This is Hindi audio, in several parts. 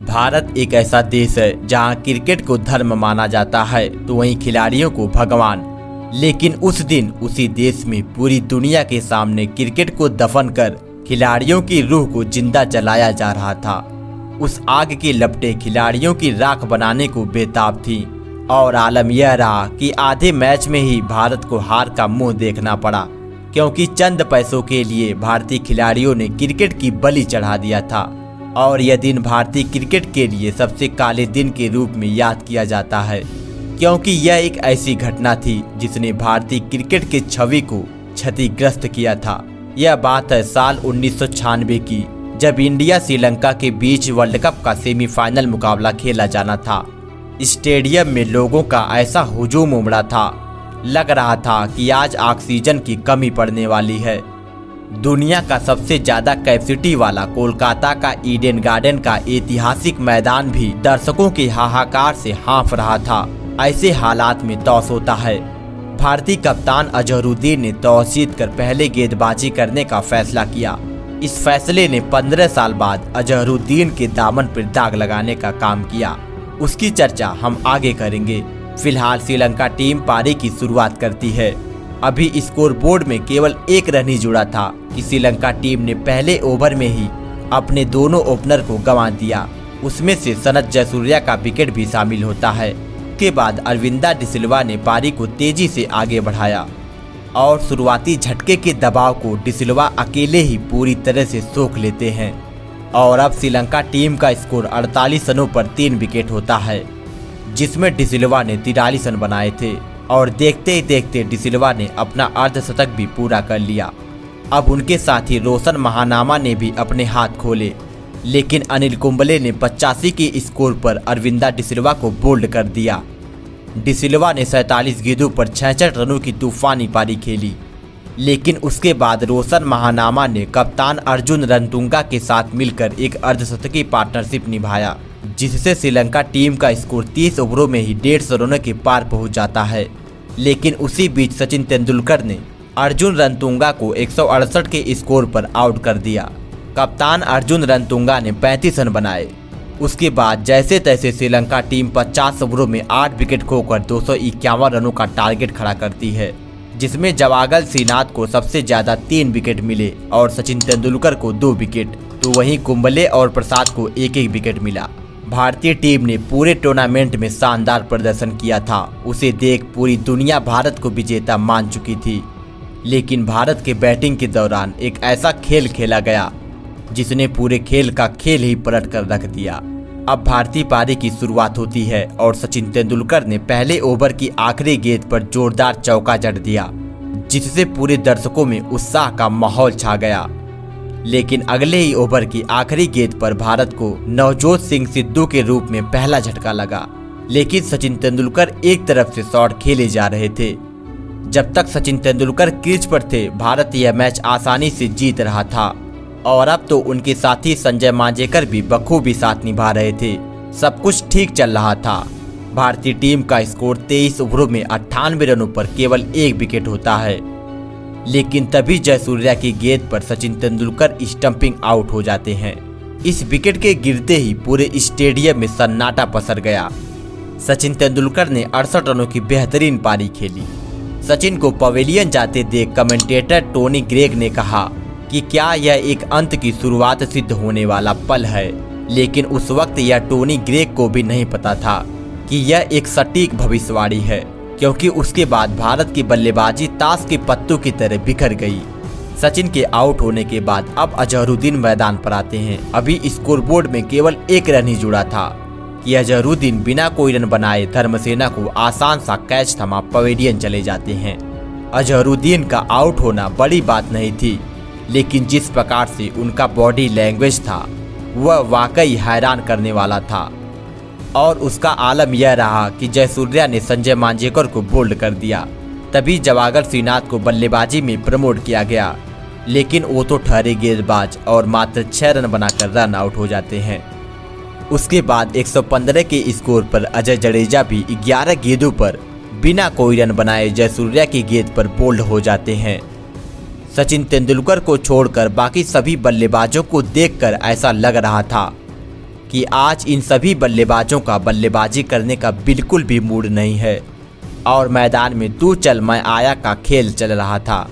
भारत एक ऐसा देश है जहां क्रिकेट को धर्म माना जाता है तो वहीं खिलाड़ियों को भगवान। लेकिन उस दिन उसी देश में पूरी दुनिया के सामने क्रिकेट को दफन कर खिलाड़ियों की रूह को जिंदा जलाया जा रहा था। उस आग की लपटें खिलाड़ियों की राख बनाने को बेताब थी और आलम यह रहा कि आधे मैच में ही भारत को हार का मुंह देखना पड़ा, क्योंकि चंद पैसों के लिए भारतीय खिलाड़ियों ने क्रिकेट की बलि चढ़ा दिया था। और यह दिन भारतीय क्रिकेट के लिए सबसे काले दिन के रूप में याद किया जाता है, क्योंकि यह एक ऐसी घटना थी जिसने भारतीय क्रिकेट के छवि को क्षतिग्रस्त किया था। यह बात है साल 1996 की, जब इंडिया श्रीलंका के बीच वर्ल्ड कप का सेमीफाइनल मुकाबला खेला जाना था। स्टेडियम में लोगों का ऐसा हुजूम उमड़ा था, लग रहा था कि आज ऑक्सीजन की कमी पड़ने वाली है। दुनिया का सबसे ज्यादा कैपेसिटी वाला कोलकाता का ईडन गार्डन का ऐतिहासिक मैदान भी दर्शकों के हाहाकार से हाँफ रहा था। ऐसे हालात में टॉस होता है। भारतीय कप्तान अजहरुद्दीन ने टॉस जीतकर पहले गेंदबाजी करने का फैसला किया। इस फैसले ने 15 साल बाद अजहरुद्दीन के दामन पर दाग लगाने का काम किया। उसकी चर्चा हम आगे करेंगे। फिलहाल श्रीलंका टीम पारी की शुरुआत करती है। अभी स्कोर बोर्ड में केवल एक रन ही जुड़ा था कि श्रीलंका टीम ने पहले ओवर में ही अपने दोनों ओपनर को गंवा दिया। उसमें से सनत जयसूर्या का विकेट भी शामिल होता है। के बाद अरविंदा डिसिल्वा ने पारी को तेजी से आगे बढ़ाया और शुरुआती झटके के दबाव को डिसिल्वा अकेले ही पूरी तरह से सोख लेते हैं। और अब श्रीलंका टीम का स्कोर 48 रनों पर 3 विकेट होता है, जिसमें डिसिल्वा ने 43 रन बनाए थे। और देखते ही देखते डिसिल्वा ने अपना अर्धशतक भी पूरा कर लिया। अब उनके साथी रोशन महानामा ने भी अपने हाथ खोले, लेकिन अनिल कुंबले ने 85 के स्कोर पर अरविंदा डिसिल्वा को बोल्ड कर दिया। डिसिल्वा ने 47 गेंदों पर 66 रनों की तूफानी पारी खेली, लेकिन उसके बाद रोशन महानामा ने कप्तान अर्जुन रणतुंगा के साथ मिलकर एक अर्धशतकीय पार्टनरशिप निभाया, जिससे श्रीलंका टीम का स्कोर 30 ओवरों में ही 150 रनों के पार पहुंच जाता है। लेकिन उसी बीच सचिन तेंदुलकर ने अर्जुन रणतुंगा को 168 के स्कोर पर आउट कर दिया। कप्तान अर्जुन रणतुंगा ने 35 रन बनाए। उसके बाद जैसे तैसे श्रीलंका टीम 50 ओवरों में 8 विकेट खोकर 251 रनों का टारगेट खड़ा करती है, जिसमें जवागल श्रीनाथ को सबसे ज्यादा 3 विकेट मिले और सचिन तेंदुलकर को 2 विकेट, तो वहीं कुंबले और प्रसाद को 1-1 विकेट मिला। भारतीय टीम ने पूरे टूर्नामेंट में शानदार प्रदर्शन किया था। उसे देख पूरी दुनिया भारत को विजेता मान चुकी थी। लेकिन भारत के बैटिंग के दौरान एक ऐसा खेल खेला गया जिसने पूरे खेल का खेल ही पलट कर रख दिया। अब भारतीय पारी की शुरुआत होती है और सचिन तेंदुलकर ने पहले ओवर की आखिरी गेंद पर जोरदार चौका जड़ दिया, जिससे पूरे दर्शकों में उत्साह का माहौल छा गया। लेकिन अगले ही ओवर की आखिरी गेंद पर भारत को नवजोत सिंह सिद्धू के रूप में पहला झटका लगा। लेकिन सचिन तेंदुलकर एक तरफ से शॉट खेले जा रहे थे। जब तक सचिन तेंदुलकर क्रीज पर थे, भारत यह मैच आसानी से जीत रहा था। और अब तो उनके साथी संजय मांजरेकर भी बखूबी साथ निभा रहे थे। सब कुछ ठीक चल रहा था। भारतीय टीम का स्कोर 23 ओवरों में 98 रनों पर केवल 1 विकेट होता है। लेकिन तभी जयसूर्या की गेंद पर सचिन तेंदुलकर स्टंपिंग आउट हो जाते हैं। इस विकेट के गिरते ही पूरे स्टेडियम में सन्नाटा पसर गया। सचिन तेंदुलकर ने 68 रनों की बेहतरीन पारी खेली। सचिन को पवेलियन जाते देख कमेंटेटर टोनी ग्रेग ने कहा कि क्या यह एक अंत की शुरुआत सिद्ध होने वाला पल है। लेकिन उस वक्त यह टोनी ग्रेग को भी नहीं पता था कि यह एक सटीक भविष्यवाणी है, क्योंकि उसके बाद भारत की बल्लेबाजी ताश के पत्तों की तरह बिखर गई। सचिन के आउट होने के बाद अब अजहरुद्दीन मैदान पर आते हैं। अभी स्कोरबोर्ड में केवल 1 रन ही जुड़ा था कि अजहरुद्दीन बिना कोई रन बनाए धर्मसेना को आसान सा कैच थमा पवेलियन चले जाते हैं। अजहरुद्दीन का आउट होना बड़ी बात नहीं थी, लेकिन जिस प्रकार से उनका बॉडी लैंग्वेज था वह वाकई हैरान करने वाला था। और उसका आलम यह रहा कि जयसूर्या ने संजय मांजरेकर को बोल्ड कर दिया। तभी जवागल श्रीनाथ को बल्लेबाजी में प्रमोट किया गया, लेकिन वो तो ठहरे गेंदबाज और मात्र 6 रन बनाकर रन आउट हो जाते हैं। उसके बाद 115 के स्कोर पर अजय जडेजा भी 11 गेंदों पर बिना कोई रन बनाए जयसूर्या की गेंद पर बोल्ड हो जाते हैं। सचिन तेंदुलकर को छोड़कर बाकी सभी बल्लेबाजों को देखकर ऐसा लग रहा था कि आज इन सभी बल्लेबाजों का बल्लेबाजी करने का बिल्कुल भी मूड नहीं है और मैदान में तू चल मैं आया का खेल चल रहा था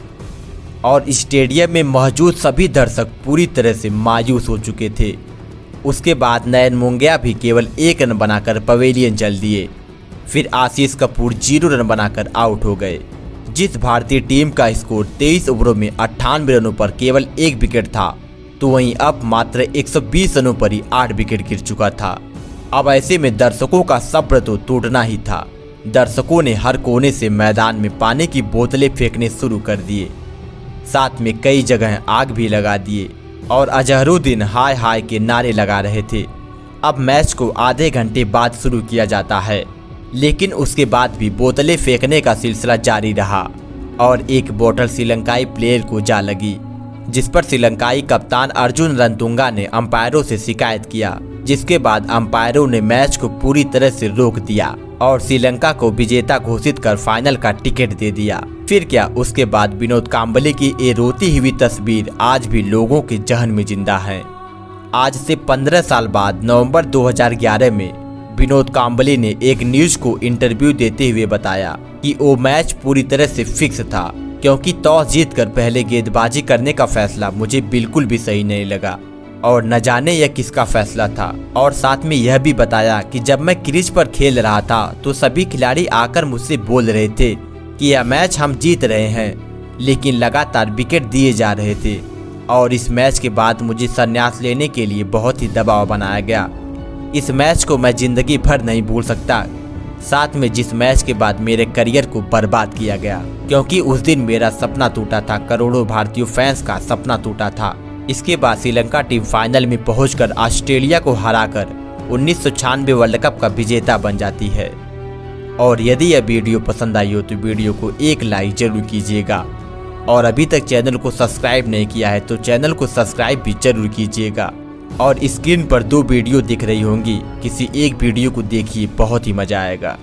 और स्टेडियम में मौजूद सभी दर्शक पूरी तरह से मायूस हो चुके थे। उसके बाद नयन मोंगिया भी केवल 1 रन बनाकर पवेलियन चल दिए। फिर आशीष कपूर 0 रन बनाकर आउट हो गए। जिस भारतीय टीम का स्कोर 23 ओवरों में 98 रनों पर केवल 1 विकेट था, तो वहीं अब मात्र 120 रनों पर ही 8 विकेट गिर चुका था। अब ऐसे में दर्शकों का सब्र तो टूटना ही था। दर्शकों ने हर कोने से मैदान में पानी की बोतलें फेंकने शुरू कर दिए, साथ में कई जगह आग भी लगा दिए और अजहरुद्दीन हाय हाय के नारे लगा रहे थे। अब मैच को आधे घंटे बाद शुरू किया जाता है, लेकिन उसके बाद भी बोतलें फेंकने का सिलसिला जारी रहा और एक बोतल श्रीलंकाई प्लेयर को जा लगी, जिस पर श्रीलंकाई कप्तान अर्जुन रणतुंगा ने अंपायरों से शिकायत किया, जिसके बाद अंपायरों ने मैच को पूरी तरह से रोक दिया और श्रीलंका को विजेता घोषित कर फाइनल का टिकट दे दिया। फिर क्या, उसके बाद विनोद कांबले की ये रोती हुई तस्वीर आज भी लोगों के जहन में जिंदा है। आज से 15 साल बाद नवंबर 2011 में विनोद कांबले ने एक न्यूज को इंटरव्यू देते हुए बताया कि वो मैच पूरी तरह से फिक्स था, क्योंकि टॉस जीतकर पहले गेंदबाजी करने का फैसला मुझे बिल्कुल भी सही नहीं लगा और न जाने यह किसका फैसला था। और साथ में यह भी बताया कि जब मैं क्रीज पर खेल रहा था तो सभी खिलाड़ी आकर मुझसे बोल रहे थे कि यह मैच हम जीत रहे हैं, लेकिन लगातार विकेट दिए जा रहे थे और इस मैच के बाद मुझे संन्यास लेने के लिए बहुत ही दबाव बनाया गया। इस मैच को मैं जिंदगी भर नहीं भूल सकता, साथ में जिस मैच के बाद मेरे करियर को बर्बाद किया गया, क्योंकि उस दिन मेरा सपना टूटा था, करोड़ों भारतीय फैंस का सपना टूटा था। इसके बाद श्रीलंका टीम फाइनल में पहुंचकर ऑस्ट्रेलिया को हराकर 1996 वर्ल्ड कप का विजेता बन जाती है। और यदि यह वीडियो पसंद आई हो तो वीडियो को एक लाइक जरूर कीजिएगा और अभी तक चैनल को सब्सक्राइब नहीं किया है तो चैनल को सब्सक्राइब भी जरूर कीजिएगा। और स्क्रीन पर 2 वीडियो दिख रही होंगी, किसी एक वीडियो को देखिए, बहुत ही मजा आएगा।